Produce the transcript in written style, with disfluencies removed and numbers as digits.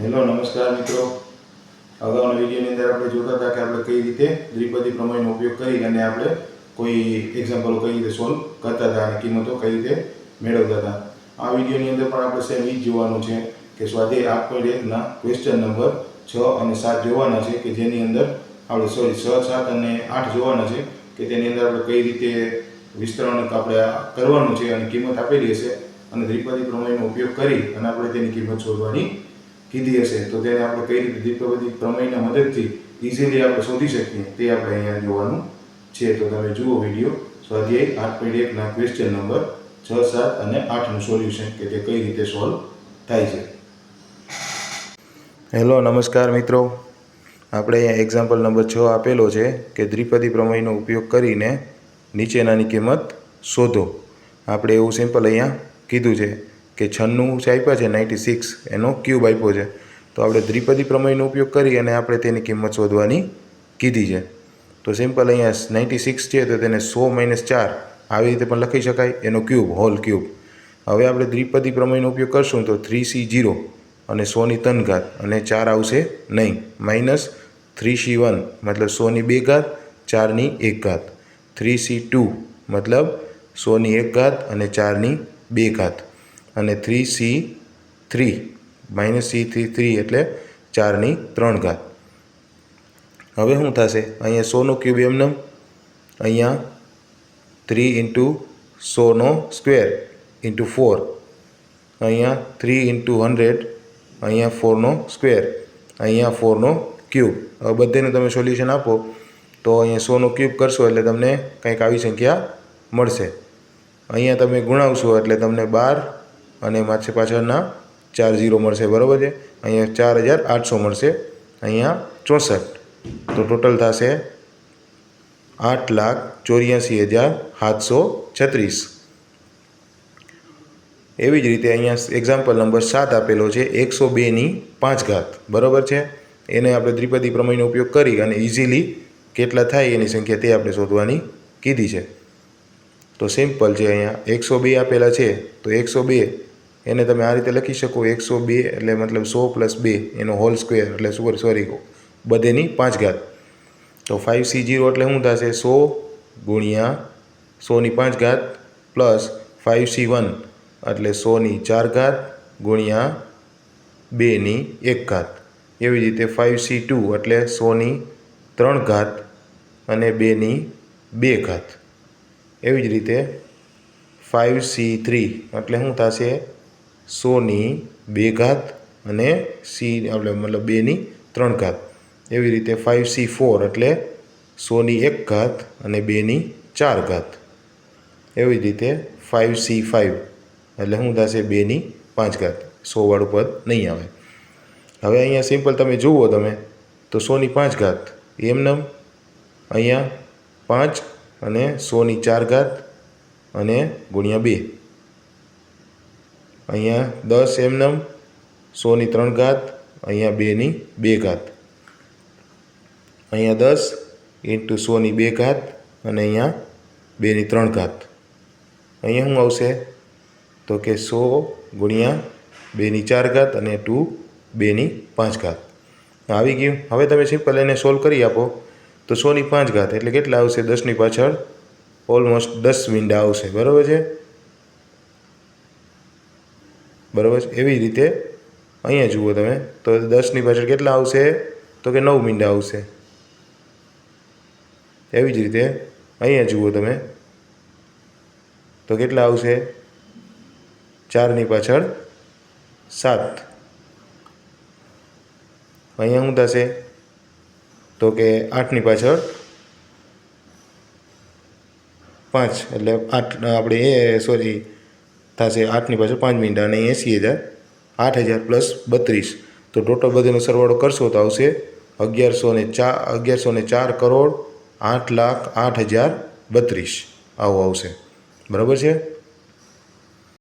Hello નમસ્કાર મિત્રો, અગાઉના વિડીયોની અંદર આપણે જોતા હતા કે આપણે કઈ રીતે દ્વિપદી પ્રમેયનો ઉપયોગ કરી અને આપણે કોઈ એક્ઝામ્પલો કઈ રીતે સોલ્વ કરતા હતા અને કિંમતો કઈ રીતે મેળવતા હતા. આ વિડીયોની અંદર પણ આપણે સેમ એ જ જોવાનું છે કે સ્વાધ્યાય 8.1ના ક્વેશ્ચન નંબર 6 અને 7 જોવાના છે કે જેની અંદર આપણે 6, 7 અને 8 જોવાના છે કે તેની અંદર આપણે કઈ રીતે વિસ્તરણ આપણે કરવાનું છે અને કિંમત આપેલી હશે અને દ્વિપદી પ્રમેયનો ઉપયોગ કરી અને આપણે તેની કિંમત શોધવાની કીધી હશે તો તેને આપણે કઈ રીતે દ્વિપદી પ્રમેયના મદદથી ઇઝીલી આપણે શોધી શકીએ તે આપણે અહીંયા જોવાનું છે. તો તમે જુઓ વિડીયો સ્વાધ્યાય 8.1ના ક્વેશ્ચન નંબર 6, 7 અને 8નું સોલ્યુશન કે તે કઈ રીતે સોલ્વ થાય છે. હેલો નમસ્કાર મિત્રો, આપણે અહીંયા એક્ઝામ્પલ નંબર 6 આપેલો છે કે દ્વિપદી પ્રમેયનો ઉપયોગ કરીને નીચેનાની કિંમત શોધો. આપણે એવું સિમ્પલ અહીંયા કીધું છે કે 96 આપ્યા છે, 96 એનો ક્યુબ આપ્યો છે. તો આપણે દ્વિપદી પ્રમેયનો ઉપયોગ કરી અને આપણે તેની કિંમત શોધવાની કીધી છે. તો સિમ્પલ અહીંયા 96 છે તો તેને 100 - 4 આવી રીતે પણ લખી શકાય, એનો ક્યુબ, હોલ ક્યુબ. હવે આપણે દ્વિપદી પ્રમેયનો ઉપયોગ કરશું તો 3c0 અને 100 ની 3 ઘાત અને 4 આવશે નહીં, માઇનસ 3c1 મતલબ 100 ની 2 ઘાત 4 ની 1 ઘાત, 3c2 મતલબ 100 ની 1 ઘાત અને 4 ની 2 ઘાત અને 3c3 માઇનસ c3 એટલે 4 ની 3 ઘાત. હવે શું થશે? અહીંયા 100નો ક્યુબ એમને અહીંયા 3 × 100નો સ્ક્વેર × 4, અહીંયા 3 × 100, અહીંયા 4નો સ્ક્વેર, અહીંયા 4નો ક્યુબ. હવે બધેનું તમે સોલ્યુશન આપો તો અહીંયા 100નો ક્યુબ કરશો એટલે તમને કંઈક આવી સંખ્યા મળશે. અહીંયા તમે ગુણાવશો એટલે તમને 12 અને પાછળના 4 0 મળશે, બરાબર છે. અહીંયા 4800 મળશે, અહીંયા 64. તો ટોટલ થશે 8,84,736. એવી જ રીતે અહીંયા એક્ઝામ્પલ નંબર 7 આપેલો છે 102 ની 5 ઘાત, બરાબર છે. એને આપણે દ્વિપદી પ્રમેયનો ઉપયોગ કરી અને ઇઝીલી કેટલા થાય એની સંખ્યા તે આપણે શોધવાની કીધી છે. તો સિમ્પલ છે, અહીંયા 102 આપેલા છે તો 102 એને તમે આ રીતે લખી શકો, 102 એટલે મતલબ 100 + 2 એનો હોલ સ્ક્વેર એટલે સોરી બધેની 5 ઘાત. તો 5c0 એટલે શું થશે? 100 × 100 ની 5 ઘાત પ્લસ 5c1 એટલે 100 ની 4 ઘાત ગુણ્યા 2 ની 1 ઘાત. એવી જ રીતે 5c2 એટલે 100 ની 3 ઘાત અને 2 ની 2 ઘાત. એવી જ રીતે 5c3 એટલે શું થશે? 100 ની 2 ઘાત અને મતલબ 2 ની 3 ઘાત. એવી રીતે 5c4 એટલે 100 ની 1 ઘાત અને 2 ની 4 ઘાત. એવી જ રીતે 5c5 એટલે શું થશે? 2 ની 5 ઘાત. 100 વાળું પદ નહીં આવે. હવે અહીંયા સિમ્પલ તમે જુઓ તમે તો 100 ની 5 ઘાત એમને અહીંયા 5 અને 100 ની 4 ઘાત અને ગુણ્યા 2, અહીંયા 10 એમને 100 ની 3 ઘાત અહીંયા 2 ની 2 ઘાત, અહીંયા 10 × 100 ની 2 ઘાત અને અહીંયા 2 ની 3 ઘાત. અહીંયા શું આવશે? તો કે 100 ગુણ્યા 2 ની 4 ઘાત અને 2 ની 5 ઘાત આવી ગયું. હવે તમે સિમ્પલ એને સોલ્વ કરી આપો તો 100 ની 5 ઘાત એટલે કેટલા આવશે? 10 ની પાછળ ઓલમોસ્ટ 10 મીંડા આવશે, બરાબર છે. બરાબર છે. એવી જ રીતે અહીંયા જુઓ તમે તો 10 ની પાછળ કેટલા આવશે? તો કે 9 મીંડા આવશે. એવી જ રીતે અહીંયા જુઓ તમે તો કેટલા આવશે? 4 ની પાછળ 7. અહીંયા શું થશે? તો કે 8 ની પાછળ 5 એટલે 8 આપણે થશે 8 ની પાછળ 5 મીંડા અને 80,000, 8,000 + 32. તો ટોટલ બધેનો સરવાળો કરશો તો આવશે 1104,08,08,032 આવું આવશે, બરાબર છે.